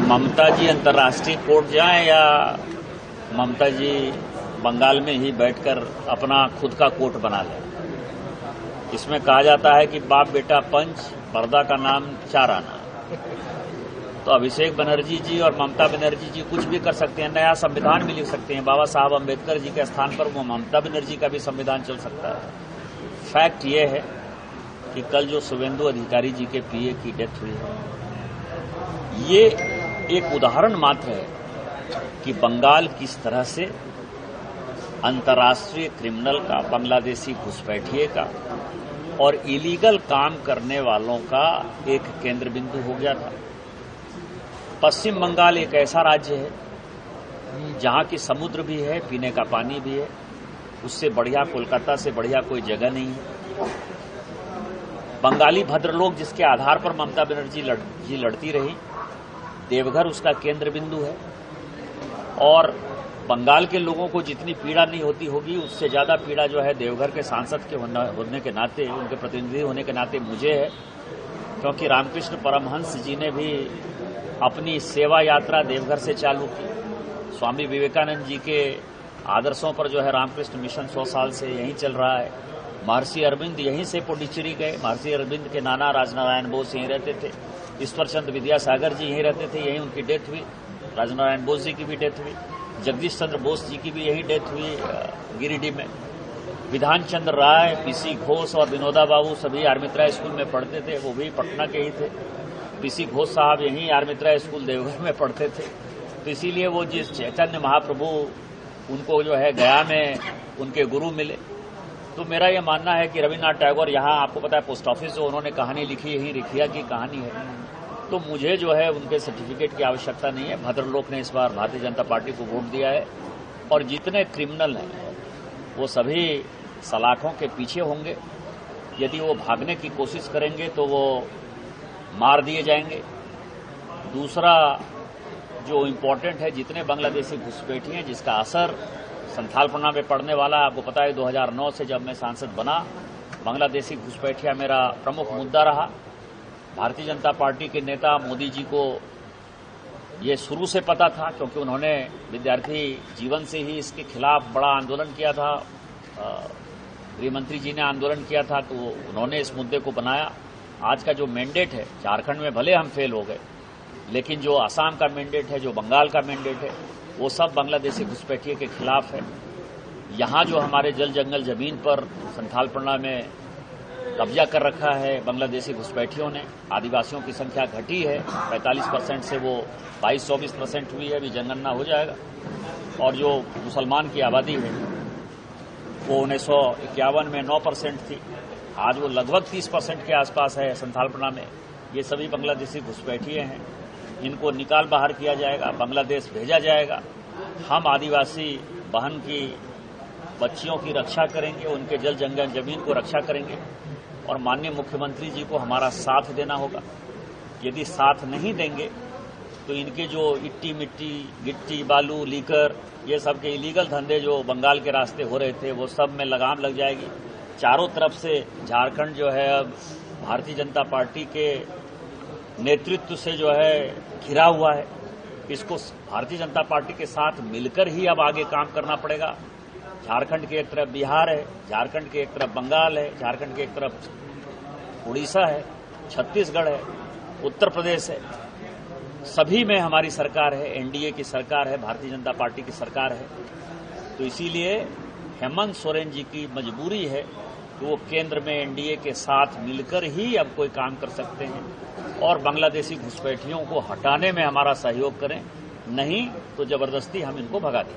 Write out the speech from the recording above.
ममता जी अंतर्राष्ट्रीय कोर्ट जाएं या ममता जी बंगाल में ही बैठकर अपना खुद का कोर्ट बना लें। इसमें कहा जाता है कि बाप बेटा पंच, पर्दा का नाम चार आना। तो अभिषेक बनर्जी जी और ममता बनर्जी जी कुछ भी कर सकते हैं, नया संविधान भी लिख सकते हैं। बाबा साहब अम्बेडकर जी के स्थान पर वो ममता बनर्जी का भी संविधान चल सकता है। फैक्ट ये है कि कल जो शुभेंदु अधिकारी जी के पीए की डेथ हुई है, ये एक उदाहरण मात्र है कि बंगाल किस तरह से अंतर्राष्ट्रीय क्रिमिनल का, बांग्लादेशी घुसपैठिए का और इलीगल काम करने वालों का एक केंद्र बिंदु हो गया था। पश्चिम बंगाल एक ऐसा राज्य है जहां की समुद्र भी है, पीने का पानी भी है, उससे बढ़िया, कोलकाता से बढ़िया कोई जगह नहीं है। बंगाली भद्रलोक जिसके आधार पर ममता बनर्जी जी लड़ती रही, देवघर उसका केंद्र बिंदु है। और बंगाल के लोगों को जितनी पीड़ा नहीं होती होगी, उससे ज्यादा पीड़ा जो है देवघर के सांसद के होने के नाते, उनके प्रतिनिधि होने के नाते मुझे है, क्योंकि रामकृष्ण परमहंस जी ने भी अपनी सेवा यात्रा देवघर से चालू की। स्वामी विवेकानंद जी के आदर्शों पर जो है रामकृष्ण मिशन 100 साल से यहीं चल रहा है। महर्षि अरविंद यहीं से पुडुचेरी गए। महर्षि अरविंद के नाना राजनारायण बोस यहीं रहते थे। ईश्वरचंद्र विद्यासागर जी यहीं रहते थे, यहीं उनकी डेथ हुई। राजनारायण बोस जी की भी डेथ हुई। जगदीश चंद्र बोस जी की भी यही डेथ हुई गिरिडीह में। विधान चंद्र राय, पीसी घोष और विनोदा बाबू सभी आर्मित्रा स्कूल में पढ़ते थे, वो भी पटना के ही थे। पीसी घोष साहब यहीं आर्मित्रा स्कूल देवघर में पढ़ते थे। तो इसीलिए वो जिस चैतन्य महाप्रभु उनको जो है गया में उनके गुरु मिले। तो मेरा ये मानना है कि रविन्द्रनाथ टैगोर, यहाँ आपको पता है पोस्ट ऑफिस जो उन्होंने कहानी लिखी, यही रिखिया की कहानी है। तो मुझे जो है उनके सर्टिफिकेट की आवश्यकता नहीं है। भद्रलोक ने इस बार भारतीय जनता पार्टी को वोट दिया है और जितने क्रिमिनल हैं वो सभी सलाखों के पीछे होंगे। यदि वो भागने की कोशिश करेंगे तो वो मार दिए जाएंगे। दूसरा जो इम्पोर्टेंट है, जितने बांग्लादेशी घुसपैठी हैं जिसका असर संथालपना में पड़ने वाला, आपको पता है 2009 से जब मैं सांसद बना, बांग्लादेशी घुसपैठिया मेरा प्रमुख मुद्दा रहा। भारतीय जनता पार्टी के नेता मोदी जी को ये शुरू से पता था, क्योंकि उन्होंने विद्यार्थी जीवन से ही इसके खिलाफ बड़ा आंदोलन किया था। गृह मंत्री जी ने आंदोलन किया था, तो उन्होंने इस मुद्दे को बनाया। आज का जो मैंडेट है, झारखंड में भले हम फेल हो गए, लेकिन जो असम का मैंडेट है, जो बंगाल का मैंडेट है, वो सब बांग्लादेशी घुसपैठिए के खिलाफ है। यहाँ जो हमारे जल जंगल जमीन पर संथालपना में कब्जा कर रखा है बांग्लादेशी घुसपैठियों ने, आदिवासियों की संख्या घटी है 45% से वो 22-24% हुई है, अभी जनगणना हो जाएगा। और जो मुसलमान की आबादी है वो 1951 में 9% थी, आज वो लगभग 30% के आसपास है संथालपना में। ये सभी बांग्लादेशी घुसपैठिए हैं, इनको निकाल बाहर किया जाएगा, बांग्लादेश भेजा जाएगा। हम आदिवासी बहन की बच्चियों की रक्षा करेंगे, उनके जल जंगल जमीन को रक्षा करेंगे और माननीय मुख्यमंत्री जी को हमारा साथ देना होगा। यदि साथ नहीं देंगे तो इनके जो इट्टी मिट्टी, गिट्टी, बालू, लीकर, ये सब के इलीगल धंधे जो बंगाल के रास्ते हो रहे थे, वो सब में लगाम लग जाएगी। चारों तरफ से झारखंड जो है अब भारतीय जनता पार्टी के नेतृत्व से जो है घिरा हुआ है। इसको भारतीय जनता पार्टी के साथ मिलकर ही अब आगे काम करना पड़ेगा। झारखंड के एक तरफ बिहार है, झारखंड के एक तरफ बंगाल है, झारखंड के एक तरफ उड़ीसा है, छत्तीसगढ़ है, उत्तर प्रदेश है, सभी में हमारी सरकार है, एनडीए की सरकार है, भारतीय जनता पार्टी की सरकार है। तो इसीलिए हेमंत सोरेन जी की मजबूरी है कि वो केंद्र में एनडीए के साथ मिलकर ही अब कोई काम कर सकते हैं और बांग्लादेशी घुसपैठियों को हटाने में हमारा सहयोग करें, नहीं तो जबरदस्ती हम इनको भगा दें।